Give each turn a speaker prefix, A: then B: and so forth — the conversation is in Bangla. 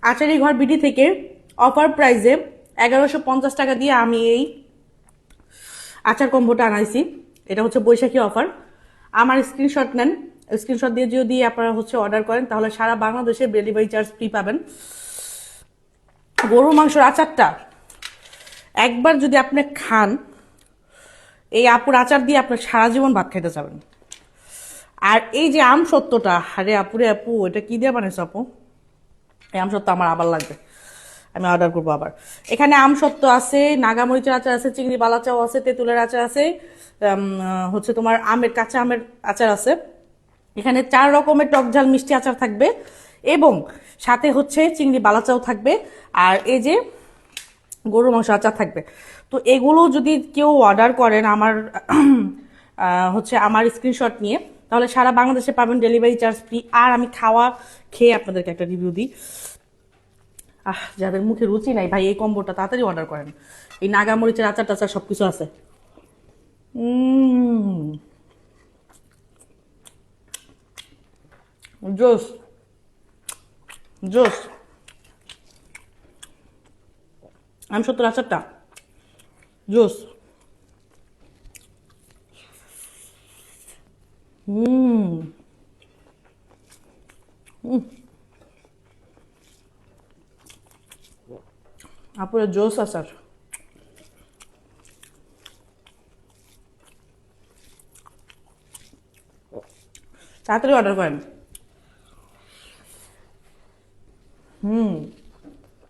A: আচারি ঘর বিডি থেকে অফার প্রাইসে 1150 টাকা দিয়ে আমি এই আচার কম্বোটা আনাইছি। এটা হচ্ছে বৈশাখী অফার। আমার স্ক্রিনশট নেন, স্ক্রিনশট দিয়ে যদি আপনারা হচ্ছে অর্ডার করেন তাহলে সারা বাংলাদেশে ডেলিভারি চার্জ ফ্রি পাবেন। গরুর মাংসের আচারটা একবার যদি আপনি খান, এই আপুর আচার দিয়ে আপনার সারা জীবন ভাত খাইতে যাবেন। আর এই যে আম সত্যটা, আরে আপুরে আপু এটা কি দিয়ে বানাইছো আপু? এই আম সত্য আমার আবার লাগবে, আমি অর্ডার করবো আবার। এখানে আম সত্য আছে, নাগামরিচের আচার আছে, চিংড়ি বালাচাও আছে, তেঁতুলের আচার আছে, হচ্ছে তোমার আমের কাঁচা আমের আচার আছে। এখানে 4 রকমের টক ঝাল মিষ্টি আচার থাকবে এবং সাথে হচ্ছে চিংড়ি বালাচাও থাকবে। আর এই যে গরুর মাংস আচার থাকবে। তো এগুলো যদি কেউ অর্ডার করেন আমার হচ্ছে আমার স্ক্রিনশট নিয়ে, তাহলে সারা বাংলাদেশে পাবেন ডেলিভারি চার্জ ফ্রি। আর আমি খাওয়া খেয়ে আপনাদেরকে একটা রিভিউ দিই। যাদের মুখে রুচি নাই ভাই, এই কম্বোটা তাড়াতাড়ি অর্ডার করেন। এই নাগামরিচের আচার টাচার সবকিছু আছে। জোস জোস আমি সত্তর আচারটা জোস। আপুরে জোস আচার। তাড়াতাড়ি অর্ডার করেন।